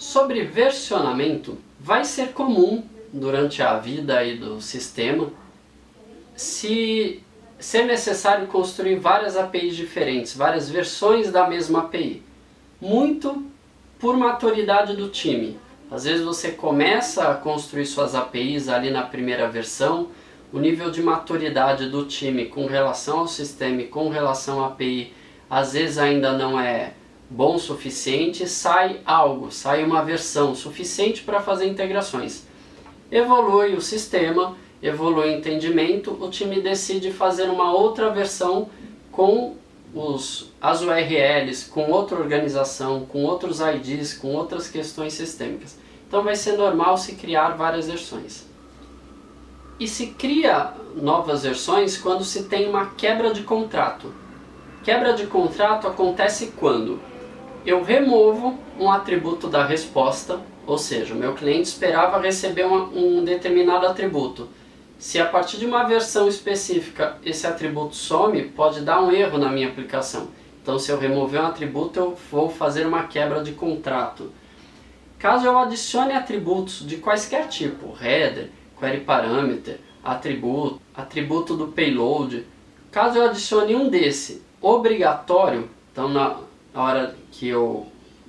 Sobre versionamento, vai ser comum durante a vida aí do sistema se ser necessário construir várias APIs diferentes, várias versões da mesma API. Muito por maturidade do time. Às vezes você começa a construir suas APIs ali na primeira versão, o nível de maturidade do time com relação ao sistema e com relação à API às vezes ainda não é bom o suficiente, sai uma versão suficiente para fazer integrações. Evolui o sistema, evolui o entendimento, o time decide fazer uma outra versão com as URLs, com outra organização, com outros IDs, com outras questões sistêmicas. Então vai ser normal se criar várias versões. E se cria novas versões quando se tem uma quebra de contrato. Quebra de contrato acontece quando eu removo um atributo da resposta, ou seja, o meu cliente esperava receber um determinado atributo. Se a partir de uma versão específica esse atributo some, pode dar um erro na minha aplicação. Então, se eu remover um atributo, eu vou fazer uma quebra de contrato. Caso eu adicione atributos de quaisquer tipo, header, query parameter, atributo do payload, caso eu adicione um desse obrigatório, então na hora que eu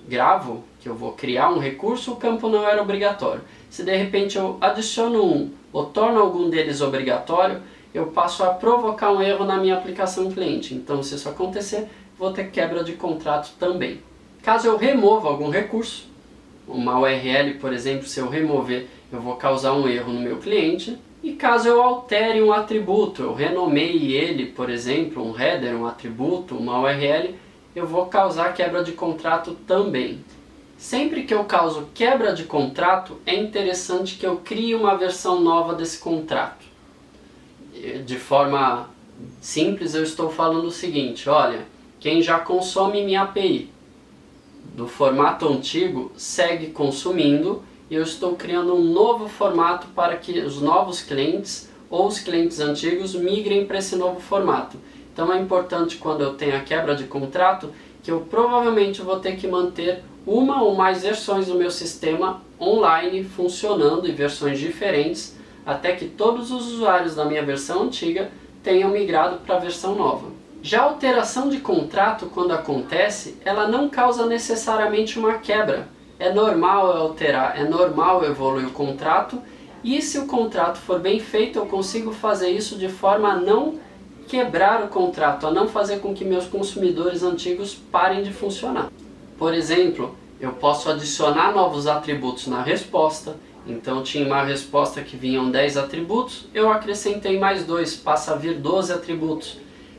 gravo, que eu vou criar um recurso, o campo não era obrigatório. Se de repente eu adiciono um ou torno algum deles obrigatório, eu passo a provocar um erro na minha aplicação cliente. Então, se isso acontecer, vou ter quebra de contrato também. Caso eu remova algum recurso, uma URL, por exemplo, se eu remover, eu vou causar um erro no meu cliente. E caso eu altere um atributo, eu renomeie ele, por exemplo, um header, um atributo, uma URL, eu vou causar quebra de contrato também. Sempre que eu causo quebra de contrato, é interessante que eu crie uma versão nova desse contrato. De forma simples, eu estou falando o seguinte: olha, quem já consome minha API do formato antigo segue consumindo, e eu estou criando um novo formato para que os novos clientes ou os clientes antigos migrem para esse novo formato. Então é importante, quando eu tenho a quebra de contrato, que eu provavelmente vou ter que manter uma ou mais versões do meu sistema online funcionando, e versões diferentes, até que todos os usuários da minha versão antiga tenham migrado para a versão nova. Já a alteração de contrato, quando acontece, ela não causa necessariamente uma quebra. É normal eu alterar, é normal eu evoluir o contrato, e se o contrato for bem feito, eu consigo fazer isso de forma a não quebrar o contrato, a não fazer com que meus consumidores antigos parem de funcionar. Por exemplo, eu posso adicionar novos atributos na resposta. Então tinha uma resposta que vinham 10 atributos, eu acrescentei mais 2, passa a vir 12 atributos.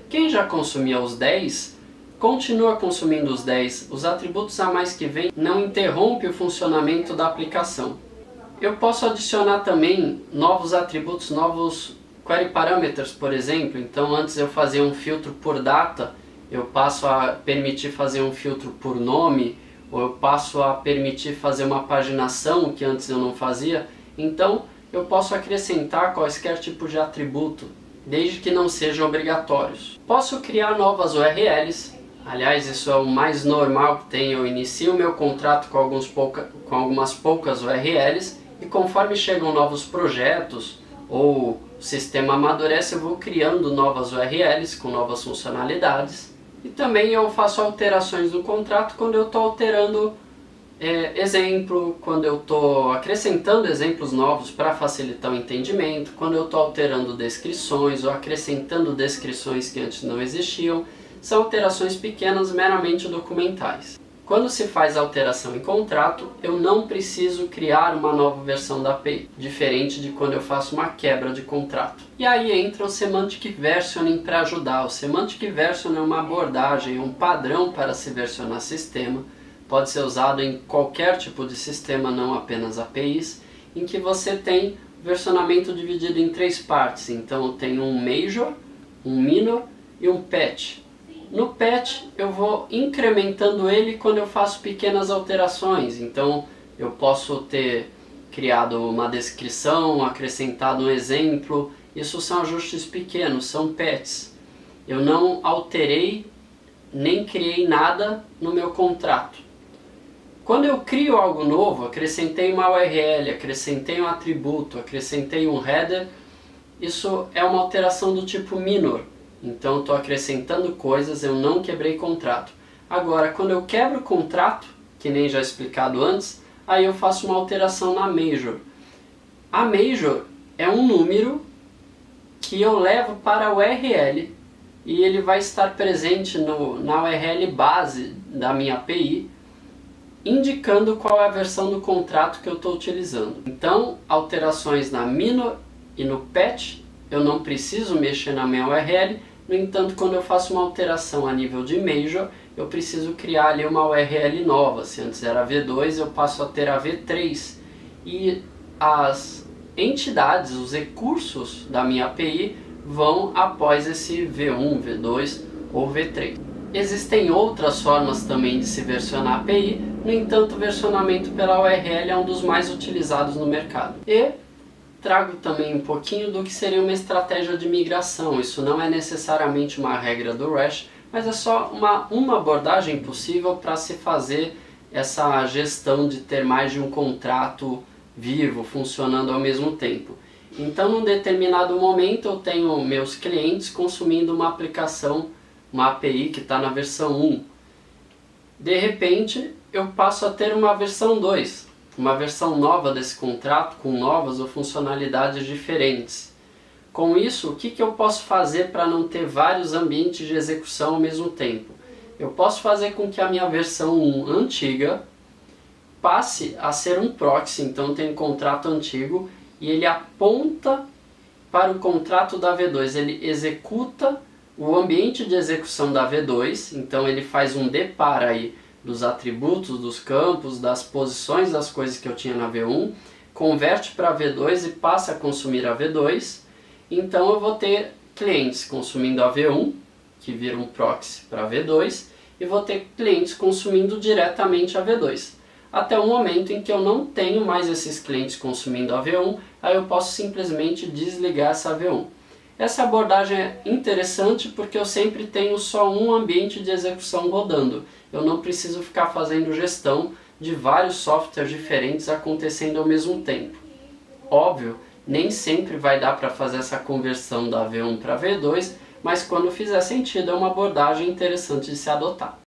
Quem já consumia os 10, continua consumindo os 10. Os atributos a mais que vêm não interrompe o funcionamento da aplicação. Eu posso adicionar também novos atributos, novos query parameters, por exemplo. Então antes eu fazia um filtro por data, eu passo a permitir fazer um filtro por nome, ou eu passo a permitir fazer uma paginação que antes eu não fazia. Então eu posso acrescentar quaisquer tipo de atributo, desde que não sejam obrigatórios. Posso criar novas URLs, aliás isso é o mais normal que tem. Eu inicio o meu contrato com algumas poucas URLs, e conforme chegam novos projetos ou o sistema amadurece, eu vou criando novas URLs com novas funcionalidades. E também eu faço alterações no contrato quando eu estou alterando exemplo, quando eu estou acrescentando exemplos novos para facilitar o entendimento, quando eu estou alterando descrições ou acrescentando descrições que antes não existiam. São alterações pequenas, meramente documentais. Quando se faz alteração em contrato, eu não preciso criar uma nova versão da API, diferente de quando eu faço uma quebra de contrato. E aí entra o Semantic Versioning para ajudar. O Semantic Versioning é uma abordagem, um padrão para se versionar sistema. Pode ser usado em qualquer tipo de sistema, não apenas APIs, em que você tem versionamento dividido em 3 partes. Então tem um Major, um Minor e um Patch. No patch eu vou incrementando ele quando eu faço pequenas alterações. Então eu posso ter criado uma descrição, acrescentado um exemplo. Isso são ajustes pequenos, são patches. Eu não alterei nem criei nada no meu contrato. Quando eu crio algo novo, acrescentei uma URL, acrescentei um atributo, acrescentei um header, isso é uma alteração do tipo minor. Então eu estou acrescentando coisas, eu não quebrei contrato. Agora, quando eu quebro o contrato, que nem já explicado antes, aí eu faço uma alteração na major. A major é um número que eu levo para a URL e ele vai estar presente na URL base da minha API, indicando qual é a versão do contrato que eu estou utilizando. Então, alterações na minor e no patch, eu não preciso mexer na minha URL. No entanto, quando eu faço uma alteração a nível de major, eu preciso criar ali uma URL nova. Se antes era V2, eu passo a ter a V3. E as entidades, os recursos da minha API vão após esse V1, V2 ou V3. Existem outras formas também de se versionar a API, no entanto, o versionamento pela URL é um dos mais utilizados no mercado. E trago também um pouquinho do que seria uma estratégia de migração. Isso não é necessariamente uma regra do REST, mas é só uma abordagem possível para se fazer essa gestão de ter mais de um contrato vivo, funcionando ao mesmo tempo. Então, num determinado momento, eu tenho meus clientes consumindo uma aplicação, uma API que está na versão 1. De repente, eu passo a ter uma versão 2. Uma versão nova desse contrato com novas ou funcionalidades diferentes. Com isso, o que eu posso fazer para não ter vários ambientes de execução ao mesmo tempo? Eu posso fazer com que a minha versão 1 antiga passe a ser um proxy, então tem um contrato antigo e ele aponta para o contrato da V2, ele executa o ambiente de execução da V2, então ele faz um depar aí dos atributos, dos campos, das posições das coisas que eu tinha na V1, converte para a V2 e passa a consumir a V2. Então eu vou ter clientes consumindo a V1, que vira um proxy para a V2, e vou ter clientes consumindo diretamente a V2. Até o momento em que eu não tenho mais esses clientes consumindo a V1, aí eu posso simplesmente desligar essa V1. Essa abordagem é interessante porque eu sempre tenho só um ambiente de execução rodando. Eu não preciso ficar fazendo gestão de vários softwares diferentes acontecendo ao mesmo tempo. Óbvio, nem sempre vai dar para fazer essa conversão da V1 para V2, mas quando fizer sentido é uma abordagem interessante de se adotar.